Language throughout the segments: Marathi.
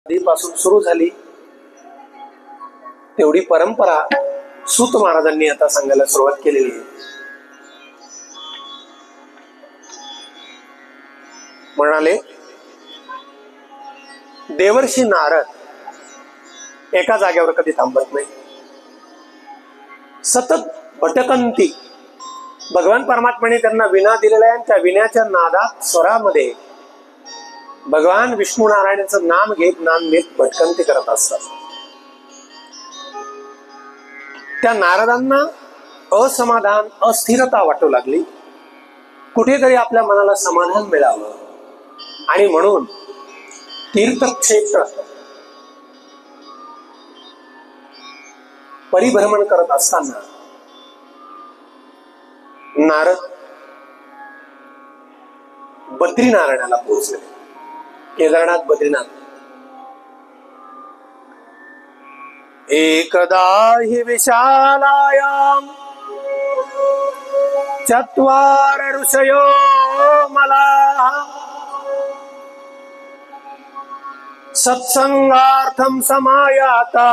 आधीपासून सुरू झाली तेवढी परंपरा सूत महाराजांनी आता सांगायला सुरुवात केलेली आहे. म्हणाले, देवर्षी नारद एका जागेवर कधी थांबत नाही, सतत भटकंती. भगवान परमात्म्याने त्यांना विणा दिलेला आहे, त्या विण्याच्या नादात स्वरामध्ये भगवान विष्णू नारायणाचं नाम घेत भटकंती करत असतात. त्या नारदांना असमाधान, अस्थिरता वाटू लागली. कुठेतरी आपल्या मनाला समाधान मिळावं आणि म्हणून तीर्थक्षेत्र परिभ्रमण करत असताना नारद बद्रीनारायणाला पोहोचले. केदारनाथ बद्रीनाथ. एकदा हि विशालायां चत्वार ऋषयो मलाः सत्संगार्थं समायाता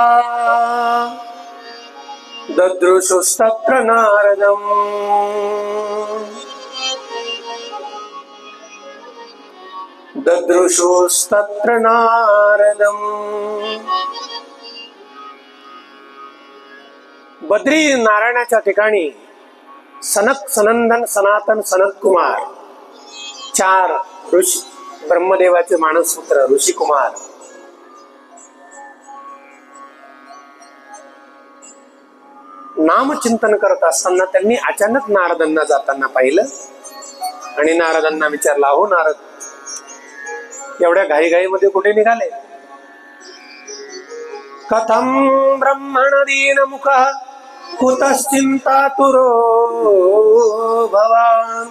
ददृशुस्तत्र नारदम्. ददृशुस्तत्र नारदम्. बद्री नारायणाच्या ठिकाणी सनक, सनंदन, सनातन, सनत कुमार, 4 ऋषी, ब्रह्मदेवाचे मानसपुत्र ऋषी कुमार नामचिंतन करत असताना त्यांनी अचानक नारदांना जाताना पाहिलं आणि नारदांना विचारलं, अहो नारद, एवढ्या घाईघाईमध्ये कुठे निघाले? कथं ब्रह्मण दीन मुख कुतश्चिंतातुरो भवान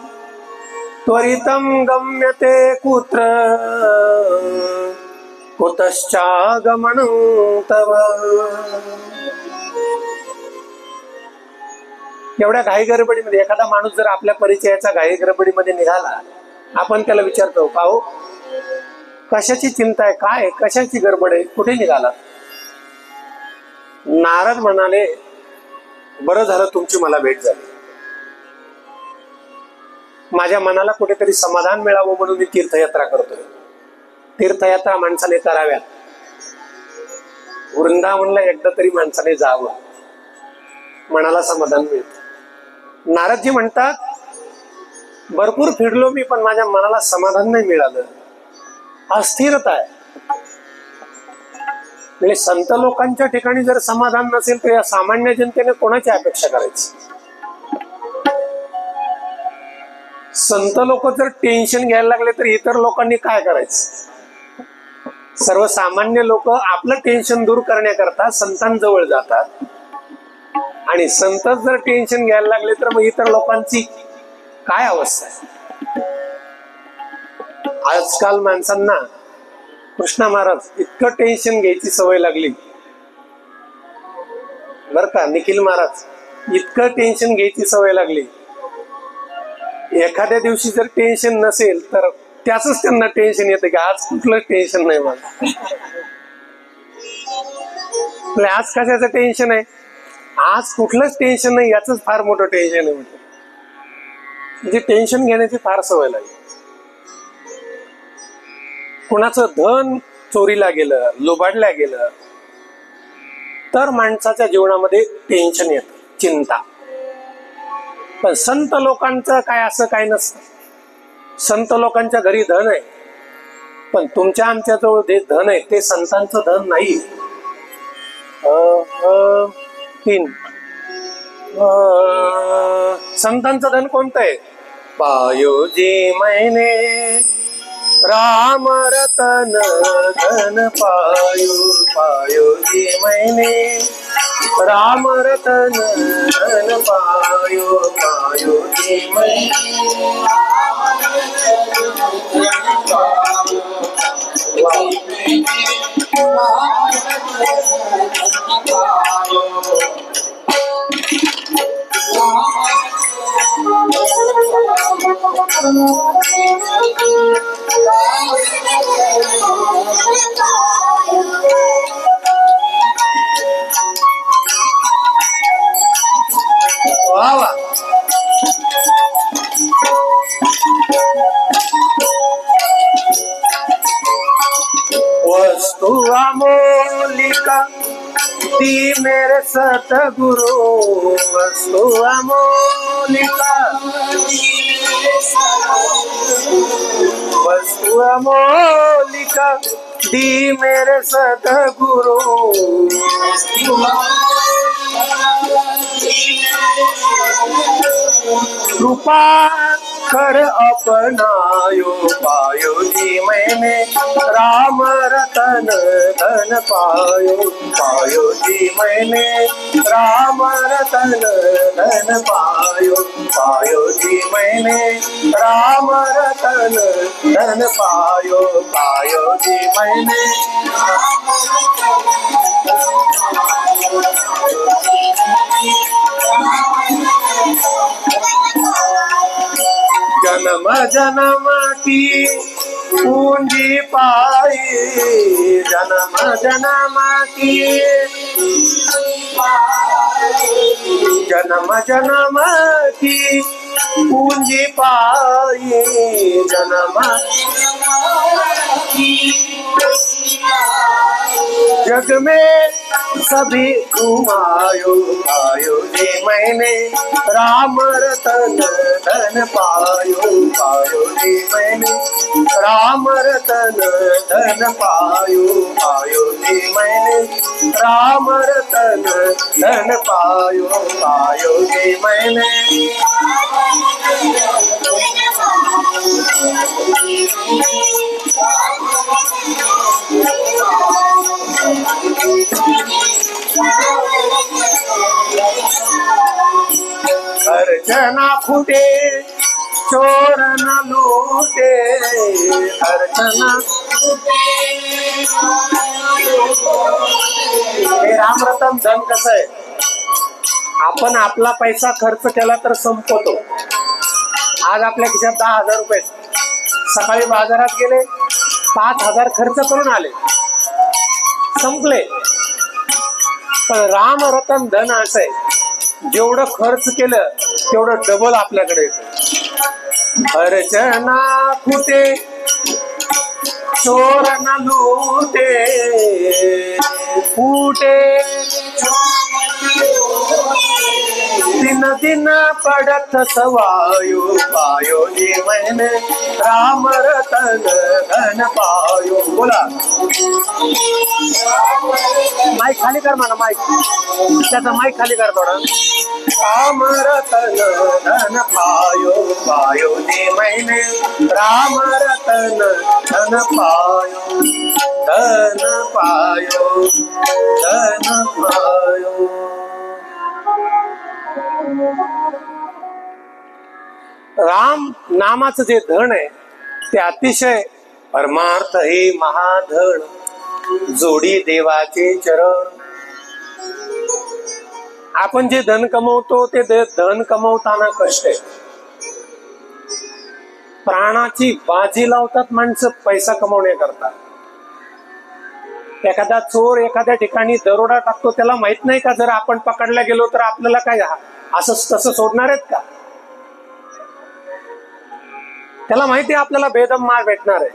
त्वरितं गम्यते कुत्र कुतश्चागमनं तव. एवढ्या घाई गडबडीमध्ये एखादा माणूस जर आपल्या परिचयाच्या घाई गडबडीमध्ये निघाला, आपण त्याला विचारतो, पाहू कशाची चिंता आहे, काय कशाची गडबड आहे, कुठे निघाला? नारद म्हणाले, बरं झालं तुमची मला भेट झाली. माझ्या मनाला कुठेतरी समाधान मिळावं म्हणून मी तीर्थयात्रा करतोय. तीर्थयात्रा माणसाने कराव्या. वृंदावनला एकदा तरी माणसाने जावं, मनाला समाधान मिळतं. नारदजी म्हणतात, भरपूर फिरलो मी, पण माझ्या मनाला समाधान नाही मिळालं, अस्थिरता आहे. म्हणजे संत लोकांच्या ठिकाणी जर समाधान नसेल तर या सामान्य जनतेने कोणाची अपेक्षा करायची? संत लोक जर टेन्शन घ्यायला लागले तर इतर लोकांनी काय करायचं? सर्वसामान्य लोक आपलं टेन्शन दूर करण्याकरता संतांजवळ जातात आणि संत जर टेन्शन घ्यायला लागले तर मग इतर लोकांची काय अवस्था आहे? आजकाल माणसांना कृष्णा महाराज इतकं टेन्शन घ्यायची सवय लागली बर का. निखिल महाराज इतकं टेन्शन घ्यायची सवय लागली, एखाद्या दिवशी जर टेन्शन नसेल तर त्याच त्यांना टेन्शन येतं की आज कुठलं टेन्शन नाही मला. आज कशाचं टेन्शन आहे? आज कुठलंच टेन्शन नाही, याच फार मोठं टेन्शन आहे. म्हणजे टेन्शन घेण्याची फार सवय लागली. कुणाचं धन चोरीला गेलं, लुबाडल्या गेलं तर माणसाच्या जीवनामध्ये टेन्शन येतं, चिंता. पण संत लोकांचं काय असं काय नसतं. संत लोकांच्या घरी धन आहे, पण तुमच्या आमच्या जवळ जे धन आहे ते संतांचं धन नाही. 3 संतांचं धन कोणतं आहे? पायोजी मैने राम रतन धन पायो, पायोजी मैने राम रतन धन पायो, पायोजी मैने वस्तु अमोलिका दी मेरे सतगुरु, वस्तु अमोलिका, वस्तु अमोलिका दी मेरे सतगुरु, कृपा कर अपनायो पायो जी मैंने राम रतन धन पायो, पायो जी मैंने राम रतन धन पायो, पायो जी मैंने राम रतन धन पायो, पायो जी मैंने जन्म जन्म की पूंजी पाई, जन्म जन्म की, जन्म जन्म की पूंजी पाई, जन्म जग में सभी घुमायो, पायो जी मैंने राम रतन धन पायो, पायो जी मैंने राम रतन धन पायो, पायो जी मैंने राम रतन धन पायो, पायो जी मैंने खर्चना फूटे चोर न लूटे, खर्चना हे रामरतन धन कसं आहे, आपण आपला पैसा खर्च केला तर संपतो. आज आपल्या खिशात 10,000 रुपये, सकाळी बाजारात गेले 5,000 खर्च करून आले, संपले. पण रामरतन धन असं आहे, जेवढं खर्च केलं तेवढं डबल आपल्याकडे येतं. खर्चना फुटे चोर न लूटे, फूटे दिन दिन पड़त सवायो, पायो जी मैंने राम रतन धन पायो. बोला माईक खाली कर म्हणा, माईक त्याचा माईक खाली कर थोडा. राम रतन धन पायो, पायो जी मैंने राम रतन धन पायो, धन पायो, धन पायो. राम नामाचं जे धन आहे ते अतिशय परमार्थ हे महाधन, जोडी देवाचे चरण. आपण जे धन कमवतो ते धन कमवताना कष्ट आहे. प्राणाची बाजी लावतात माणसं पैसा कमवण्याकरता. एखादा चोर एखाद्या ठिकाणी दरोडा टाकतो, त्याला माहित नाही का जर आपण पकडला गेलो तर आपल्याला काय असं तसं सोडणार आहेत का? त्याला माहिती आहे आपल्याला बेदम मार भेटणार आहे.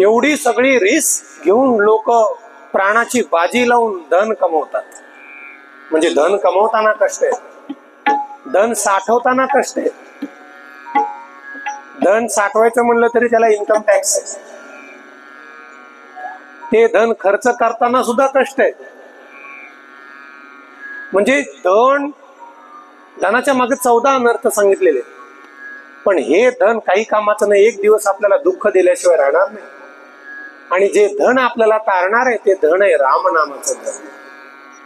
एवढी सगळी रिस्क घेऊन लोक प्राणाची बाजी लावून धन कमवतात. म्हणजे धन कमवताना कष्ट आहे, धन साठवताना कष्ट आहे. धन साठवायचं म्हणलं तरी त्याला इन्कम टॅक्स आहे. ते धन खर्च करताना सुद्धा कष्ट आहे. म्हणजे धनाच्या मागे 14 अनर्थ सांगितलेले. पण हे धन काही कामाचं नाही. एक दिवस आपल्याला दुःख दिल्याशिवाय राहणार नाही. आणि जे धन आपल्याला तारणार आहे ते धन आहे रामनामाचं धन.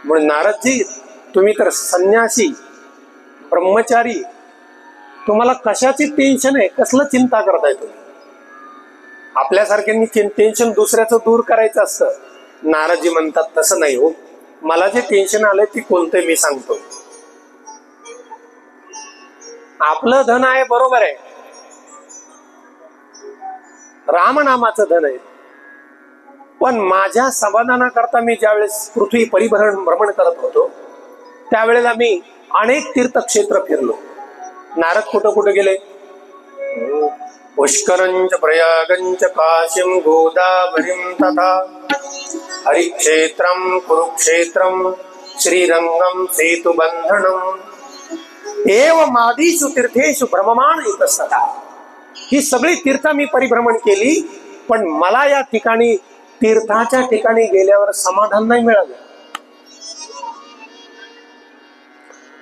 म्हणून नारदजी, तुम्ही तर संन्यासी ब्रह्मचारी, तुम्हाला कशाची टेन्शन आहे? कसलं चिंता करताय तुम्ही? आपल्यासारख्यांनी टेन्शन दुसऱ्याचं दूर करायचं असतं. नारदजी म्हणतात तसं नाही हो, मला जे टेन्शन आलंय ती कोणतं मी सांगतो. आपलं धन आहे बरोबर आहे, रामनामाचं धन आहे. पण माझ्या समाधानाकरता मी ज्यावेळेस पृथ्वी भ्रमण करत होतो त्यावेळेला मी अनेक तीर्थक्षेत्र फिरलो. नारद कुठं कुठं गेले? पुष्करञ्च प्रयागञ्च काशीं गोदावरीं तथा हरिक्षेत्रं कुरुक्षेत्रं श्रीरंगं सेतुबन्धनम् एवमादिषु तीर्थेषु भ्रममाण इतस्ततः. ही सगळी तीर्थ मी परिभ्रमण केली, पण मला या ठिकाणी तीर्थाच्या ठिकाणी गेल्यावर समाधान नाही मिळालं.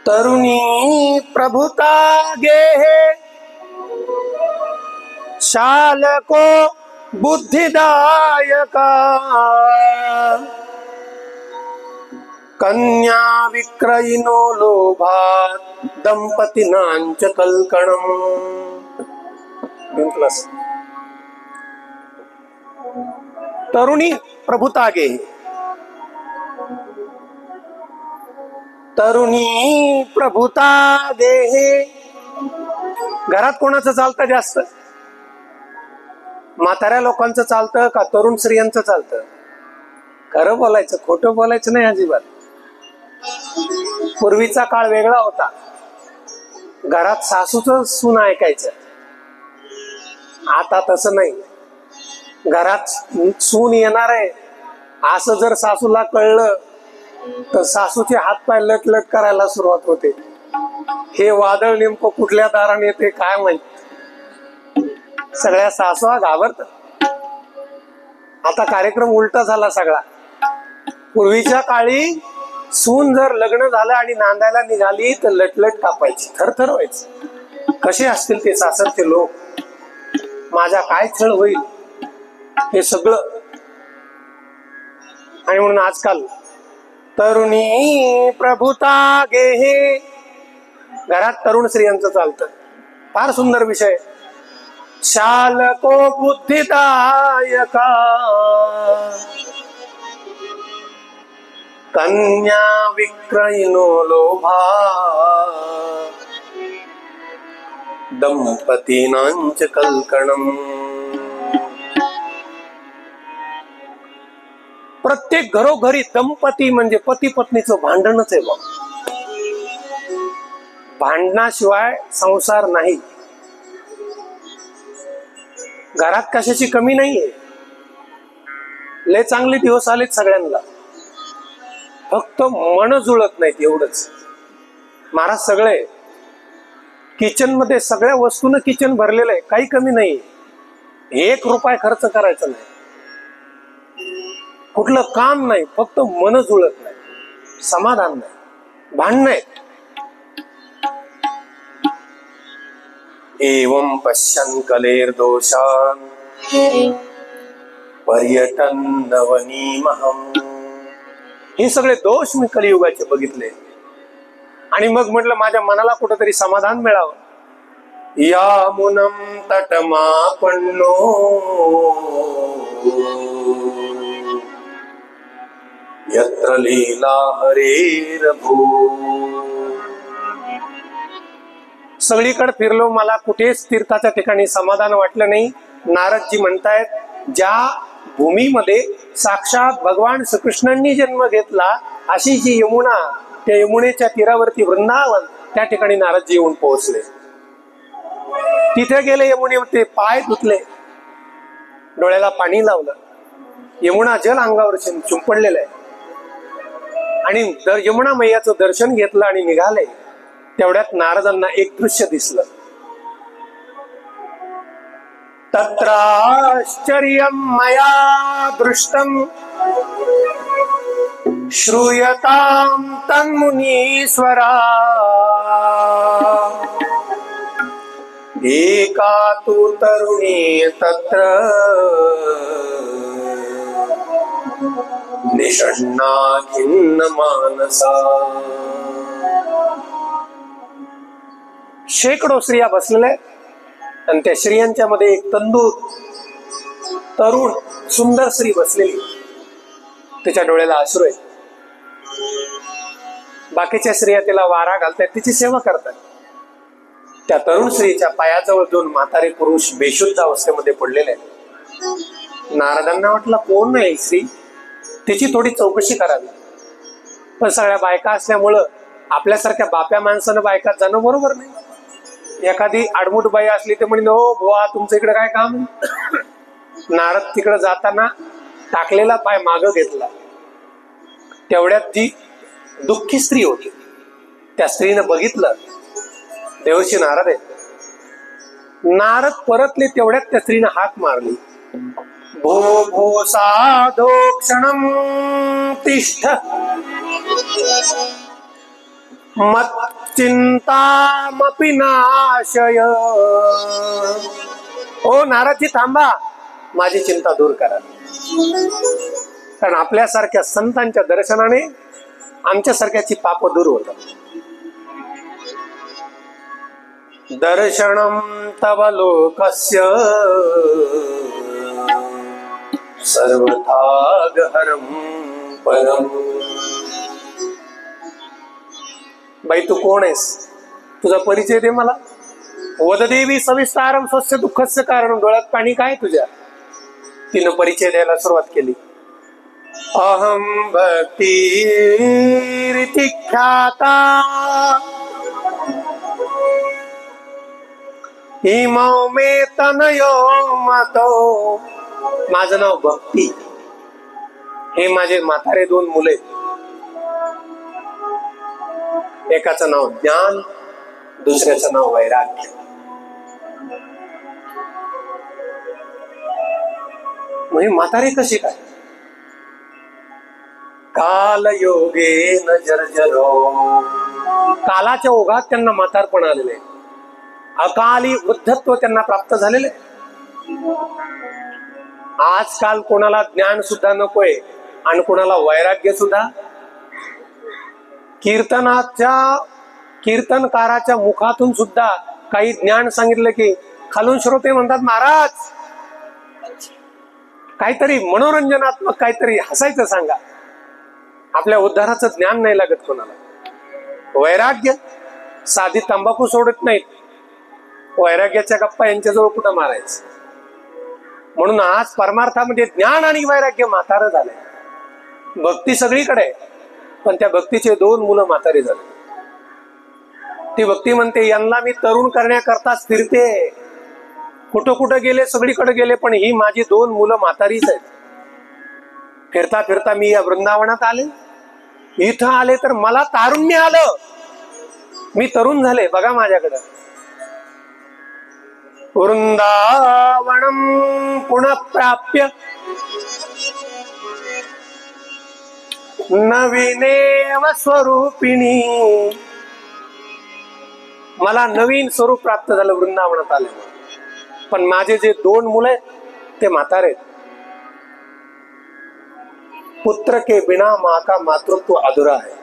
तरुणी प्रभुता गेहे शालको बुद्धिदायका कन्या विक्रयिनो लोभात दंपतीनांच कल्कणम. तरुणी प्रभुतागे, तरुणी प्रभुता देहे. घरात कोणाचं चालतं जास्त? म्हाताऱ्या लोकांचं चालतं का तरुण स्त्रियांचं चालतं? खरं बोलायचं, खोटं बोलायचं नाही अजिबात. पूर्वीचा काळ वेगळा होता. घरात सासूचं सून ऐकायचं. आता तसं नाही. घरात सून येणार आहे असं जर सासूला कळलं तर सासूचे हातपाय लटलट करायला सुरुवात होते. हे वादळ नेमकं कुठल्या दाराने येते काय माहित. सगळ्या सासवा घाबरतात. आता कार्यक्रम उलटा झाला सगळा. पूर्वीच्या काळी सून जर लग्न झालं आणि नांदायला निघाली तर लटलट कापायची, थरथर व्हायची. कसे असतील ते सासरचे लोक, माझा काय छळ होईल हे सगळं. आणि म्हणून आजकाल तरुणी प्रभुता गेहे, घरात तरुण स्त्रियांचं चालतं. फार सुंदर विषय. शालको बुद्धिदायका कन्या विक्रयिनो लोभा दंपतीनांच कल्कणम. प्रत्येक घरोघरी दंपती म्हणजे पती पत्नीचं भांडणच आहे बा. भांडणाशिवाय संसार नाही. घरात कशाची कमी नाहीये. लय चांगले दिवस आलेत सगळ्यांना, फक्त मन जुळत नाहीत एवढंच. महाराज सगळे किचन मध्ये सगळ्या वस्तून किचन भरलेलं आहे, काही कमी नाही. 1 रुपया खर्च करायचा नाही, कुठलं काम नाही, फक्त मन जुळत नाही, समाधान नाही, भांडण आहे. एवं पश्यन् कलेर्दोषान् पर्यटन नवनीमहम्. हे सगळे दोष मी कलियुगाचे बघितले आणि मग म्हटलं माझ्या मनाला कुठेतरी समाधान मिळावं. यामुनम तटमापन्नो यत्र लीला हरेरभू. सगळीकडे फिरलो, मला कुठेच तीर्थाच्या ठिकाणी समाधान वाटलं नाही. नारदजी म्हणतायत, ज्या भूमीमध्ये साक्षात भगवान श्रीकृष्णांनी जन्म घेतला अशी जी यमुना, त्या यमुनेच्या तीरावरती वृंदावन, त्या ठिकाणी नारदजी येऊन पोहोचले. तिथे गेले, यमुनेवरती पाय धुतले, डोळ्याला पाणी लावलं. यमुना जल अंगावर शिंपडलेलं आहे आणि यमुना मैयाचं दर्शन घेतलं आणि निघाले. तेवढ्यात नारदांना एक दृश्य दिसलं. तत्राश्चर्यं मया दृष्टं श्रूयतां तन्मुनीश्वरा. एका तु तरुणी तत्र निषण्णा खिन्न मानसा. शेकडो स्त्रिया बसलेल्या आणि त्या स्त्रियांच्या मध्ये एक तरुण सुंदर स्त्री बसलेली. तिच्या डोळ्याला अश्रू आहे. बाकीच्या स्त्रिया तिला वारा घालतात, तिची सेवा करतात. त्या तरुण स्त्रीच्या पायाजवळ 2 म्हातारे पुरुष बेशुद्ध अवस्थेमध्ये पडलेले आहेत. नारदांना वाटलं कोण नाही स्त्री, तिची थोडी चौकशी करावी. पण सगळ्या बायका असल्यामुळं आपल्यासारख्या बाप्या माणसानं बायकात जाणं बरोबर नाही. एखादी आडमुठ बाई असली तर म्हणे हो बुवा तुमचं इकडे काय काम. नारद तिकडे जाताना टाकलेला पाय मागं घेतला. तेवढ्यात ती दुःखी स्त्री होती. त्या स्त्रीनं बघितलं देवर्षी नारद आहे. नारद परतले तेवढ्यात त्या स्त्रीनं हाक मारली. भो भो साधो क्षणम तिष्ठ मच्चिंतामपि नाशय. ओ नारदजी थांबा, माझी चिंता दूर करा. कारण आपल्यासारख्या संतांच्या दर्शनाने आमच्यासारख्याची पाप दूर होतात. दर्शनम तव लोकस्य सर्वथागहरम परम. बाई तू कोण आहेस, तुझा परिचय दे मला. वददेवी सविस्तारम स्वस्य दुःखस्य कारण. डोळ्यात पाणी काय तुझ्या. तिनं परिचय द्यायला सुरुवात केली. अहम भक्तिरिति ख्याता इमौ मे तनयो मतो. माझं नाव भक्ती. हे माझे म्हातारे दोन मुले. एकाचं नाव ज्ञान, दुसऱ्याचं नाव वैराग्य. म्हणजे म्हातारे कशी काय. काल योगे न जर्जरो. कालाच्या ओघात त्यांना म्हातारपण आलेले. अकाली वृद्धत्व त्यांना प्राप्त झालेले. आजकाल कोणाला ज्ञान सुद्धा नकोय आणि कोणाला वैराग्य सुद्धा. कीर्तनकाराच्या मुखातून सुद्धा काही ज्ञान सांगितलं की खालून श्रोते म्हणतात महाराज काहीतरी मनोरंजनात्मक काहीतरी हसायचं सांगा. आपल्या उद्धाराचं ज्ञान नाही लागत कोणाला. वैराग्य साधी तंबाखू सोडत नाहीत. वैराग्याच्या गप्पा यांच्याजवळ कुठं मारायचं. म्हणून आज परमार्थामध्ये ज्ञान आणि वैराग्य म्हातारं झालंय. भक्ती सगळीकडे पण त्या भक्तीचे दोन मुलं म्हातारे झाले. ती भक्ती म्हणते यांना मी तरुण करण्याकरताच फिरते. कुठं कुठं गेले सगळीकडे गेले पण ही माझी दोन मुलं म्हातारीच आहेत. फिरता फिरता मी या वृंदावनात आले. इथं आले तर मला तारुण्य आलं. मी तरुण झाले. बघा माझ्याकडं. वृंदावनम पुनः प्राप्य नवीनेव स्वरूपिणी. मला नवीन स्वरूप प्राप्त झालं वृंदावनात आले. पण माझे जे दोन मुलं आहेत ते म्हातारे. पुत्र के बिना माँ का मातृत्व अधुरा है.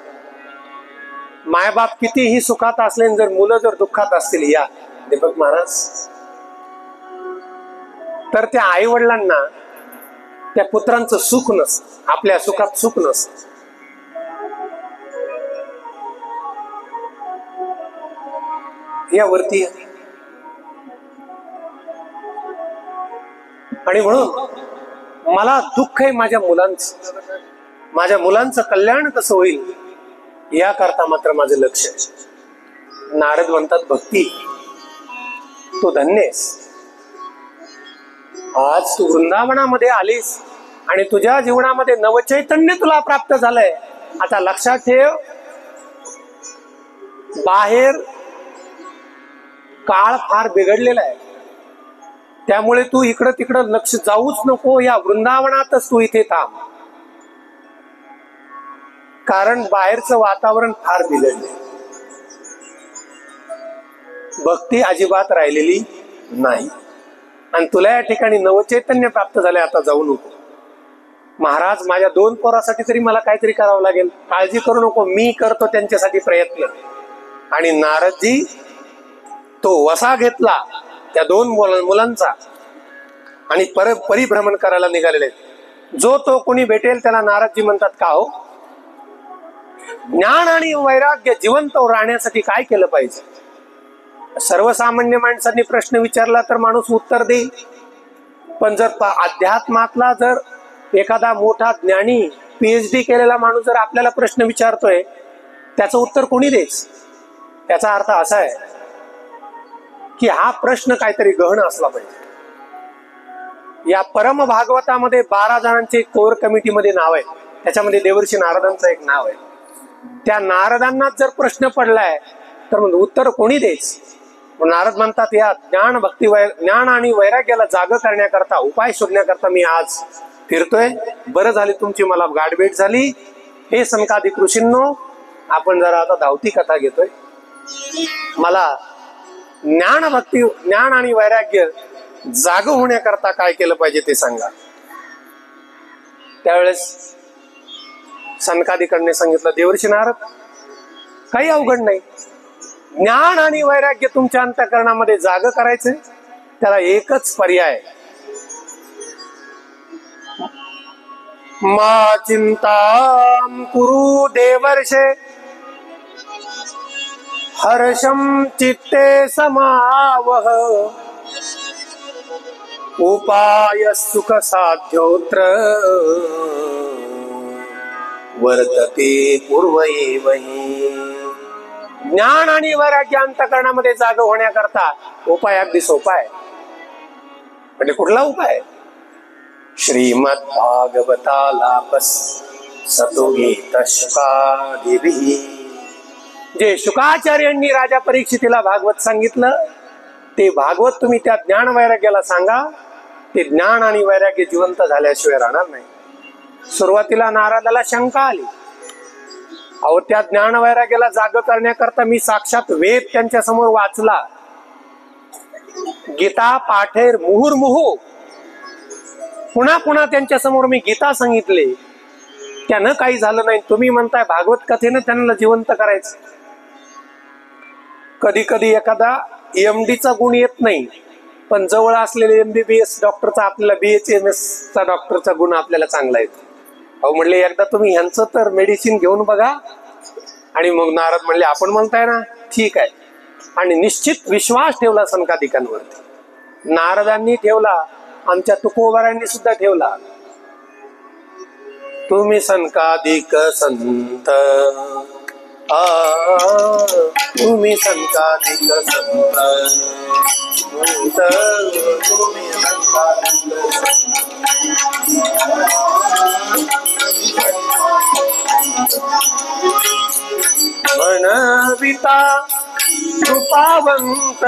मायबाप कितीही सुखात असले जर मुलं जर दुःखात असतील या दीपक महाराज तर त्या आई वडिलांना त्या पुत्रांचं सुख नसतं. आपल्या सुखात सुख नसतं. यावरती आणि म्हणून मला दुःख आहे माझ्या मुलांचं. माझ्या मुलांचं कल्याण कसं होईल याकरता मात्र माझं लक्ष आहे. नारद म्हणतात भक्ती तू धन्य आहेस. आज तू वृंदावनामध्ये आलीस आणि तुझ्या जीवनामध्ये नवचैतन्य तुला प्राप्त झालंय. आता लक्षात ठेव बाहेर काळ फार बिघडलेला आहे. त्यामुळे तू इकडं तिकडं लक्ष जाऊच नको. या वृंदावनातच तू इथे थांब. कारण बाहेरचं वातावरण फार बिघडले. भक्ती अजिबात राहिलेली नाही. आणि तुला या ठिकाणी नवचैतन्य प्राप्त झाले. आता जाऊ नको. महाराज माझ्या दोन पोरासाठी तरी मला काहीतरी करावं लागेल. काळजी करू नको. मी करतो त्यांच्यासाठी प्रयत्न. आणि नारदजी तो वसा घेतला त्या दोन मुलांचा आणि परिभ्रमण करायला निघालेले. जो तो कोणी भेटेल त्याला नारदजी म्हणतात का हो ज्ञान आणि वैराग्य जिवंत राहण्यासाठी काय केलं पाहिजे. सर्वसामान्य माणसांनी प्रश्न विचारला तर माणूस उत्तर देईल. पण जर अध्यात्मातला जर एखादा मोठा ज्ञानी PhD केलेला माणूस जर आपल्याला प्रश्न विचारतोय त्याचं उत्तर कोणी देईल. त्याचा अर्थ असा आहे की हा प्रश्न काहीतरी गहन असला पाहिजे. या परम भागवतामध्ये 12 जणांचे कोर कमिटीमध्ये नाव आहे. त्याच्यामध्ये देवर्षी नारदांचं एक नाव आहे. त्या नारदांना जर प्रश्न पडलाय तर मग उत्तर कोणी द्यायच? नारद म्हणतात, या ज्ञान आणि वैराग्याला जाग करण्याकरता, उपाय शोधण्याकरता मी आज फिरतोय. बरं झाली तुमची मला गाठभेट झाली. हे सनकादिक ऋषींनो, आपण जरा आता धावती कथा घेतोय. मला ज्ञान आणि वैराग्य जाग होण्याकरता काय केलं पाहिजे ते सांगा. त्यावेळेस सनकादिकांनी सांगितलं, देवर्षी नारद, काही अवघड नाही. ज्ञान आणि वैराग्य तुमच्या अंतःकरणामध्ये जाग करायचे, त्याला एकच पर्याय. मा चिंतां कुरु देवर्षे हर्षं चित्ते समावह उपाय सुख साध्योत्र वर्तते पूर्व एवहि. ज्ञान आणि वैराग्य अंतःकरणामध्ये जाग होण्याकरता उपाय अगदी सोपा आहे. म्हणजे कुठला उपाय? श्रीमद भागवतालापस सतोगीत शुकादिभिः. जे शुकाचार्यांनी राजा परीक्षितीला भागवत सांगितलं ते भागवत तुम्ही त्या ज्ञान वैराग्याला सांगा. ते ज्ञान आणि वैराग्य जिवंत झाल्याशिवाय राहणार नाही. सुरुवातीला नारदाला शंका आली, अहो त्या ज्ञान वैराग्याला जाग करण्याकरता मी साक्षात वेद त्यांच्या समोर वाचला, गीता पाठेर मुहुर्मुहू, पुन्हा पुन्हा त्यांच्या समोर मी गीता सांगितले, त्यानं काही झालं नाही. तुम्ही म्हणताय भागवत कथेनं त्यांना जिवंत करायचं. कधी कधी एखादा एमडीचा गुण येत नाही, पण जवळ असलेले MBBS डॉक्टरचा आपल्याला BHMS चा डॉक्टरचा गुण आपल्याला चांगला येतो. अहो म्हणले, एकदा तुम्ही ह्यांचं तर मेडिसिन घेऊन बघा. आणि मग नारद म्हणले, आपण म्हणताय ना, ठीक आहे. आणि निश्चित विश्वास ठेवला सनकादिकांवरती. नारदांनी ठेवला, आमच्या तुकोबारांनी सुद्धा ठेवला. तुम्ही सनकादिक संत, तुम्ही सनकादिक संत, तुम्ही सनकादिक म्हणविता कृपावंत,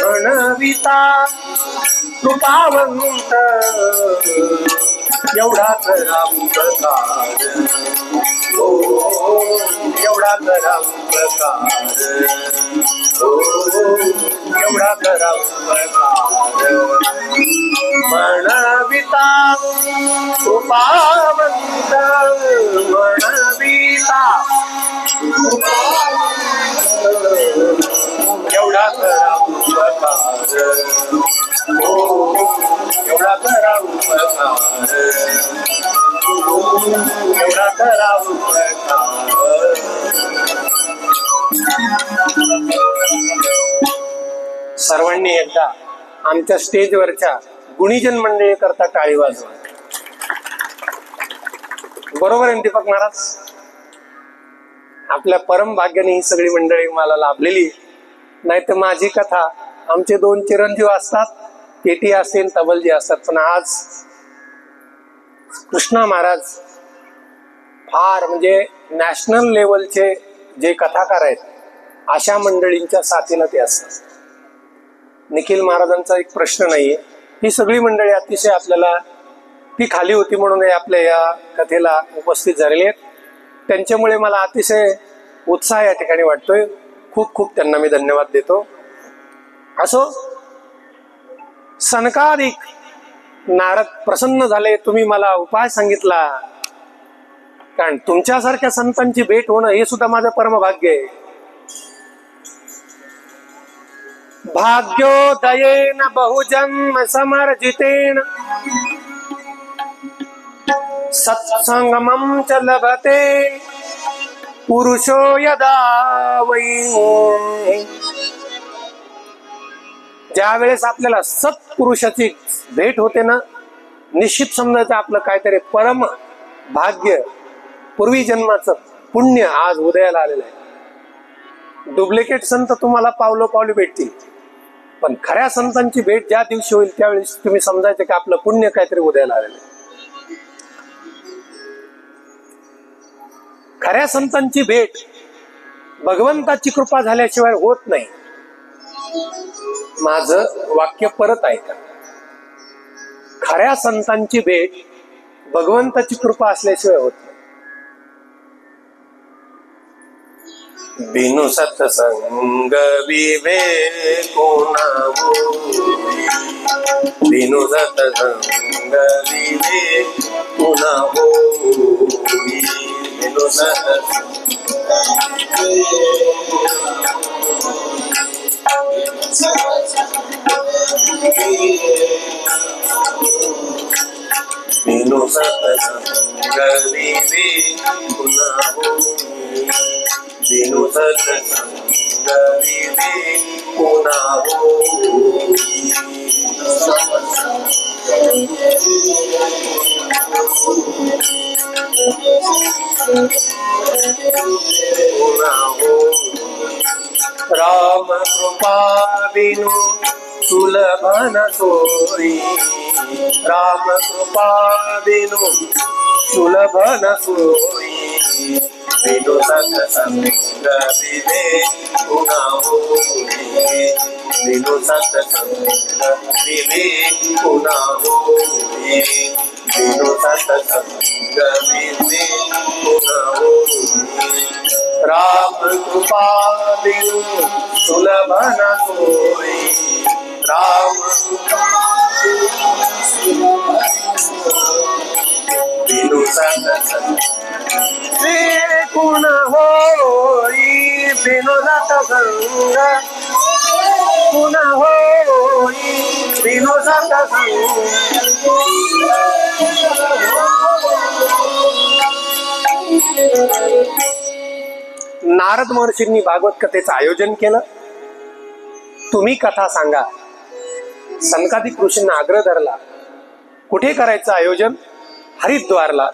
म्हणविता कृपावंत, एवढा करा उपकार, एवढा करा उपकार, एवढा करा उपकार. म्हणविता कृपावंत, म्हणविता एवढा करा उपकार, एवढा करा उपकार, एवढा करा उपकार. सर्वांनी एकदा आमच्या स्टेजवरच्या गुणीजन मंडळी करता टाळी वाजवा. बरोबर आहे दीपक महाराज? आपल्या परम भाग्याने ही सगळी मंडळी मला लाभलेली. नाही तर माझी कथा, आमचे 2 चिरंजीव असतात, पेटी असेल, तबलजी असतात, पण आज कृष्णा महाराज फार म्हणजे नॅशनल लेवलचे जे कथाकार आहेत, अशा मंडळींच्या साथीला ते असतात. निखिल महाराजांचा एक प्रश्न नाहीये. ही सगळी मंडळी अतिशय आपल्याला, ती खाली होती म्हणून आपल्या या कथेला उपस्थित झालेली आहेत. त्यांच्यामुळे मला अतिशय उत्साह या ठिकाणी वाटतोय. खूप खूप त्यांना मी धन्यवाद देतो. असो, सनकादिक नारद प्रसन्न झाले, तुम्ही मला उपाय सांगितला. कारण तुमच्यासारख्या संतांची भेट होणं हे सुद्धा माझं परमभाग्य आहे. भाग्योदयेन बहुजन्म समर्जितेन सत्संगमं च लभते पुरुषो यदा वै. ज्या वेळेस आपल्याला सत्पुरुषाची भेट होते ना, निश्चित समजायचं आपलं काहीतरी परम भाग्य, पूर्वी जन्माचं पुण्य आज उदयाला आलेलं आहे. डुप्लिकेट संत तुम्हाला पावलो पावली भेटतील. पण खऱ्या संतांची भेट ज्या दिवशी होईल त्यावेळेस तुम्ही समजायचं की आपलं पुण्य काहीतरी उदयाला आलेलं. खऱ्या संतांची भेट भगवंताची कृपा झाल्याशिवाय होत नाही. माझं वाक्य परत ऐका. खऱ्या संतांची भेट भगवंताची कृपा असल्याशिवाय होत नाही. बिनु सत्संग विवेको न होई, बिनु सत्संग विवेको न होई, बिनु सत्संग बिनु सत्संग विवेको न होई, बिनु सत्संग विवेको न होई, राम कृपा बिनु सुलभ न सोई, राम कृपा बिनु सुलभ न सोई, बिनु सत्संग विवेको न होई, बिनु सत्संग विवेको न होई, बिनु सत्संग विवेको न होई, राम कृपा बिनु सुलभ न सोई, राम बिनु सत्संग विवेको न होई, बिनु सत्संग न होई, बिनु सत्संग. नारद महर्षींनी भागवत कथेचं आयोजन केलं. तुम्ही कथा सांगा. सनकादिक ऋषींना आग्रह धरला. कुठे करायचं आयोजन? हरिद्वारला.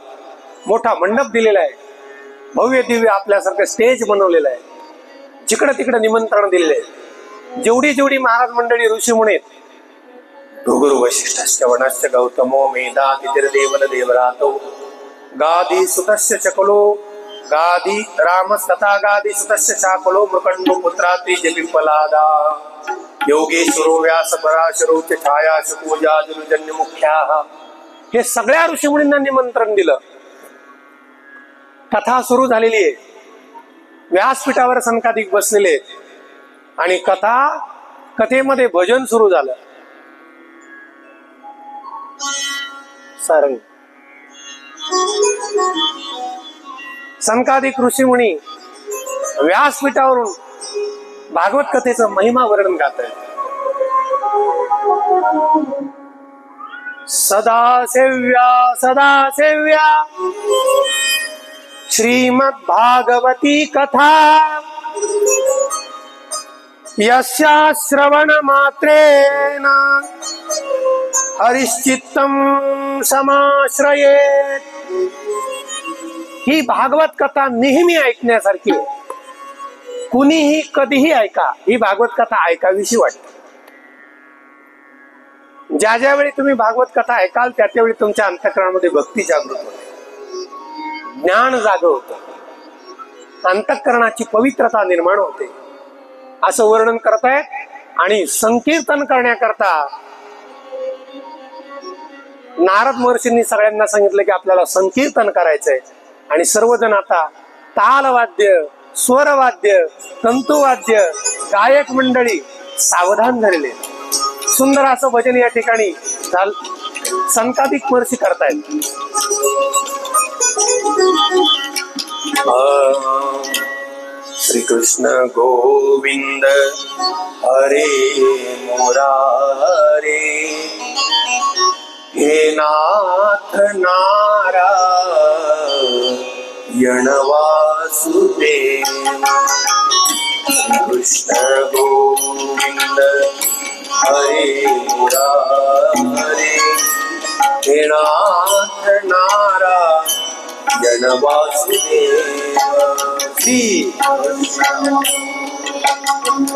मोठा मंडप दिलेला आहे, भव्य दिव्य आपल्यासारखं स्टेज बनवलेलं आहे, जिकडं तिकडं निमंत्रण दिलेलं आहे. जेवढी जेवढी महाराज मंडळी ऋषी मुनी भृगुर वशिष्ठस्य वनस्य गौतमो मेधातिथिर्देवन देवरातो गादी सुतस्य चकलो गादी रामस्तथा गादी सुतस्य चाकलो मृकंडो पुत्राति जपिपलादा योगेश्वरो व्यास पराशरो च छाया शुकोजा जन्य मुख्याः. हे सगळ्या ऋषीमुनींना निमंत्रण दिलं. कथा सुरू झालेली आहे. व्यासपीठावर सनकादिक बसलेले आणि कथेमध्ये भजन सुरू झालं. सारंग सनकादिक ऋषीमुनी व्यासपीठावरून भागवत कथेचं महिमा वर्णन गात आहेत. सदा सेव्या श्रीमद् भागवती कथा यस्या श्रवण मात्रेण हरिश्चित्तम समाश्रयेत. ही भागवत कथा नेहमी ऐकण्यासारखी आहे. कुणीही कधीही ऐका. ही भागवत कथा ऐकावीशी वाटते. ज्या ज्यावेळी तुम्ही भागवत कथा ऐकाल त्या त्यावेळी तुमच्या अंतःकरणामध्ये भक्ती जागृत होते, ज्ञान जाग होतं, अंतःकरणाची पवित्रता निर्माण होते असं वर्णन करतायत. आणि संकीर्तन करण्याकरता नारद महर्षींनी सगळ्यांना सांगितलं की आपल्याला संकीर्तन करायचंय. आणि सर्वजण आता तालवाद्य, स्वरवाद्य, तंतुवाद्य, गायक मंडळी सावधान झालेले. सुंदर असं भजन या ठिकाणी सनकादिक महर्षी करतायत. श्री कृष्ण गोविंद हरे मुरारे, हे नाथ नारायण वासुदेव. श्री कृष्ण गोविंद हरे मुरारे, हे नाथ नारायण वासुदेव. श्री श्री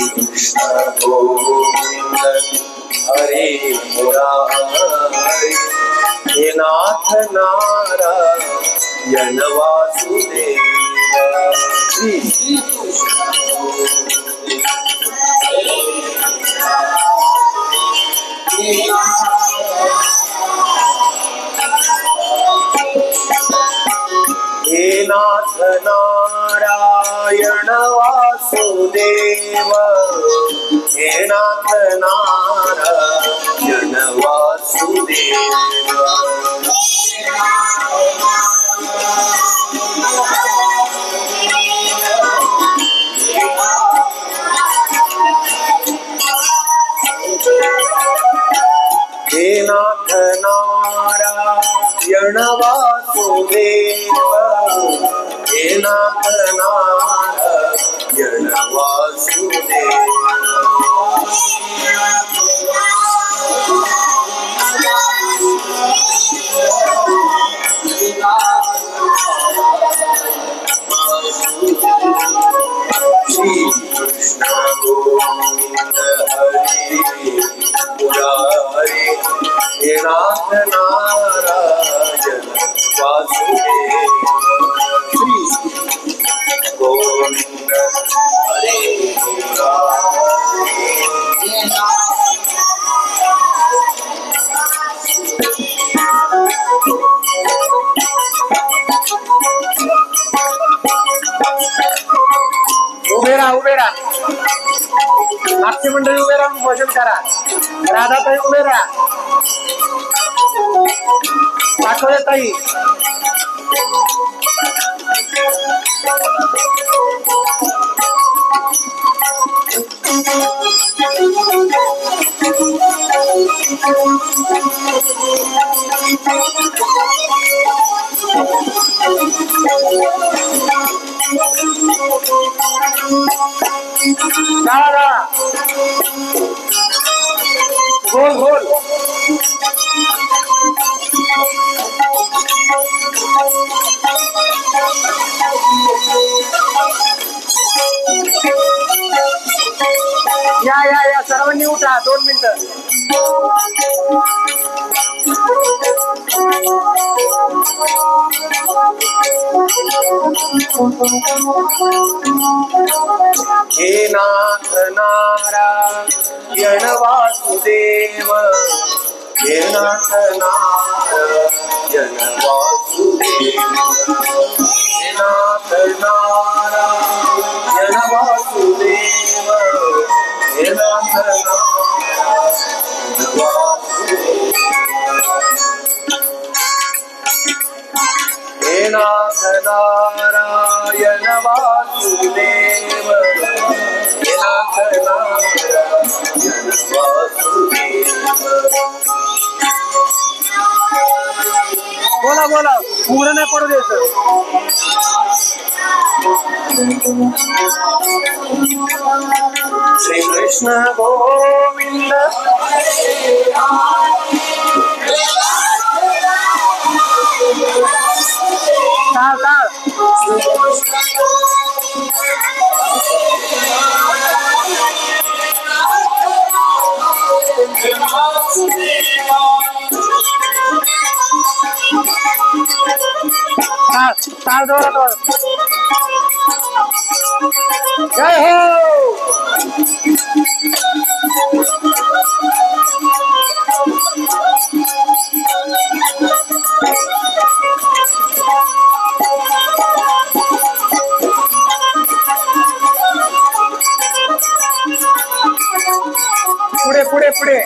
कृष्ण गोविंद हरे मुरारी, हे नाथ नारायण वासुदेव। श्री हे नाथ नारायण वासुदेव, हे नाथ नारायण वासुदेव। हे नाथ नारायण वासुदेव, हे नाथ नारायण वासुदेव। श्री कृष्ण गोविंद हरे मुरारी, हे नाथ नारायण वासुदेव। श्री गोविंद हरे मुरारी। उभे राहा, उभे राहा, नाट्य मंडळी उभे राहून भजन करा। राधाताई उभे राहा, पाठवले ताई। गोल गोल या या या, सर्वांनी उठा, 2 मिनिटं। हे नाथ नारायण वासुदेव, हे नाथ नारायण वासुदेव, हे नाथ नारायण वासुदेव, हे नाथ नारायण वासुदेव। हे नाथ नारायण वासुदेव, हे नाथ नारायण वासुदेव। बोला बोला, उघडं नाही पडू द्यायचं। श्री कृष्ण गोविंद टाळ टाळ। टाळ जोरात। जय हो। पुढे पुढे पुढे।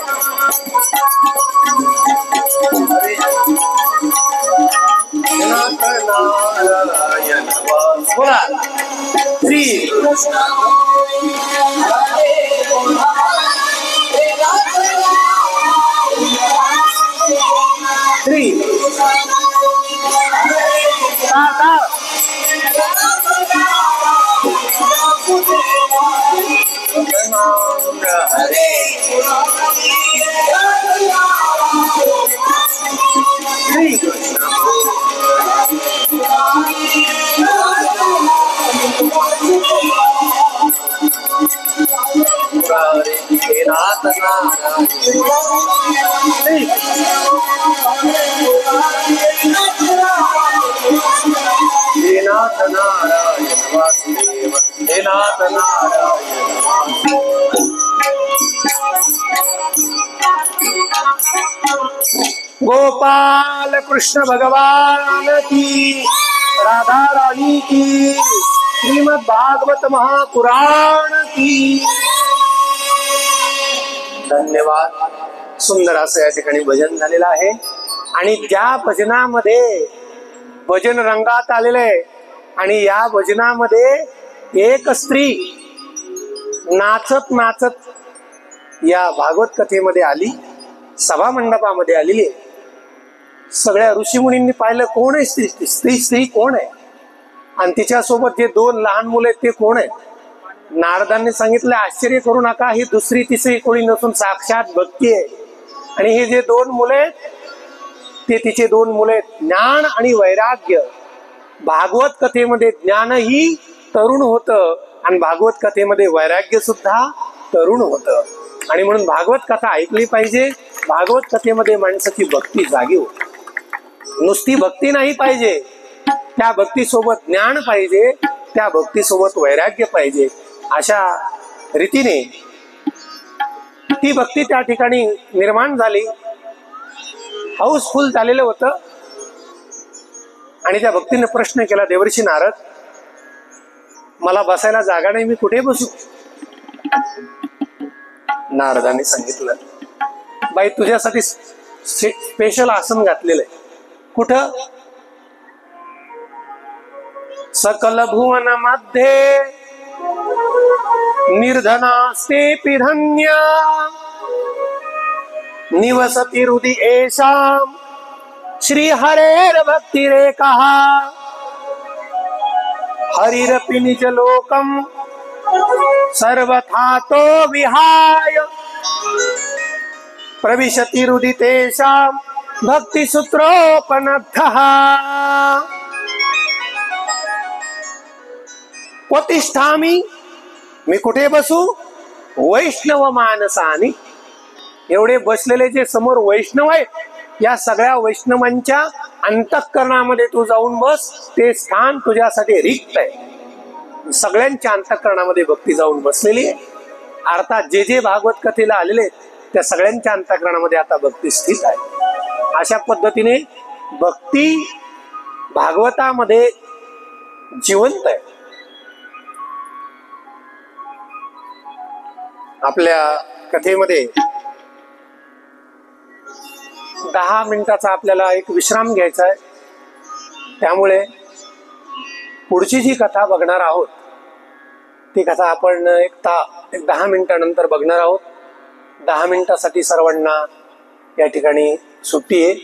नाथ नारायण बोला। श्री कृष्ण श्री हरे श्री कृष्ण मुरारे हे नाथ नारायण श्री हे नाथ नारायण वासुदेव हे नाथ नारायण गोपाल कृष्ण भगवान की, राधा रानी की, श्रीमद् भागवत महापुराण की। धन्यवाद। सुंदर असं या ठिकाणी भजन झालेलं आहे आणि त्या भजनामध्ये भजन रंगात आलेलं आहे आणि या भजनामध्ये एक स्त्री नाचत नाचत या भागवत कथेमध्ये आली, सभा मंडपामध्ये आलेली आहे। सगळ्या ऋषीमुनींनी पाहिलं कोण आहे स्त्री कोण आहे आणि तिच्यासोबत जे दोन लहान मुलं आहेत ते कोण आहे। नारदांनी सांगितलं आश्चर्य करू नका, ही दुसरी तिसरी कोणी नसून साक्षात भक्ती आहे आणि हे जे दोन मुले आहेत ते तिचे दोन मुले आहेत, ज्ञान आणि वैराग्य। भागवत कथेमध्ये ज्ञानही तरुण होतं आणि भागवत कथेमध्ये वैराग्य सुद्धा तरुण होतं आणि म्हणून भागवत कथा ऐकली पाहिजे। भागवत कथेमध्ये माणसाची भक्ती जागी होते। नुसती भक्ती नाही पाहिजे, त्या भक्तीसोबत ज्ञान पाहिजे, त्या भक्तीसोबत वैराग्य पाहिजे। अशा रीतीने ती भक्ती त्या ठिकाणी निर्माण झाली, हाऊसफुल झालेलं होतं आणि त्या भक्तीने प्रश्न केला, देवर्षी नारद मला बसायला जागा नाही, मी कुठे बसू? नारदाने सांगितलं बाई तुझ्यासाठी स्पेशल आसन घातलेलं आहे। कुठं? सकल भुवन मध्ये निर्धनास्ते धन्य निवसति हृदि येषां श्री हरेर भक्ति रेखा हरिरपि निज लोकम सर्वथा तो विहाय प्रविशति हृदि तेषां भक्ति सूत्रोपनद्धः प्रतिष्ठामी मी कुठे बसू? वैष्णव मानसानी। एवढे बसलेले जे समोर वैष्णव आहेत, या सगळ्या वैष्णवांच्या अंतःकरणामध्ये तू जाऊन बस, ते स्थान तुझ्यासाठी रिक्त आहे। सगळ्यांच्या अंतःकरणामध्ये भक्ती जाऊन बसलेली आहे। अर्थात जे जे भागवत कथेला आलेले त्या सगळ्यांच्या अंतःकरणामध्ये आता भक्ती स्थित आहे। अशा पद्धतीने भक्ती भागवतामध्ये जिवंत आहे। आपल्या कथेमध्ये 10 मिनिटाचा आपल्याला एक विश्राम घ्यायचा आहे, त्यामुळे पुढची जी कथा बघणार आहोत ती कथा आपण एक 10 मिनिटानंतर बघणार आहोत। 10 मिनिटासाठी सर्वांना या ठिकाणी सुट्टी आहे।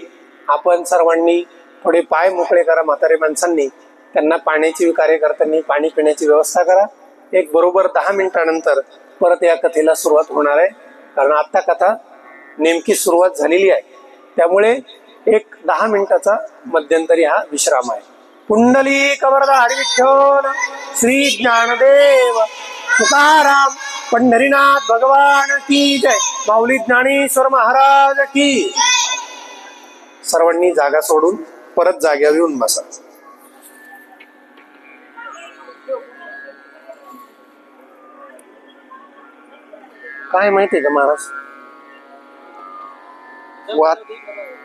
आपण सर्वांनी थोडे पाय मोकळे करा, म्हातारे माणसांनी त्यांना पाण्याची कार्यकर्त्यांनी पाणी पिण्याची व्यवस्था करा। एक बरोबर 10 मिनिटानंतर परत या कथेला सुरुवात होणार आहे, कारण आता कथा नेमकी सुरुवात झालेली आहे, त्यामुळे एक 10 मिनिटाचा मध्यंतरी हा विश्राम आहे। पुंडलिक वरदा हरी विठ्ठल, श्री ज्ञानदेव तुकाराम पंढरीनाथ भगवान की जय, माऊली ज्ञानेश्वर महाराज की। सर्वांनी जागा सोडून परत जाग्यावर येऊन बसा। काय माहितीये का महाराज, वाद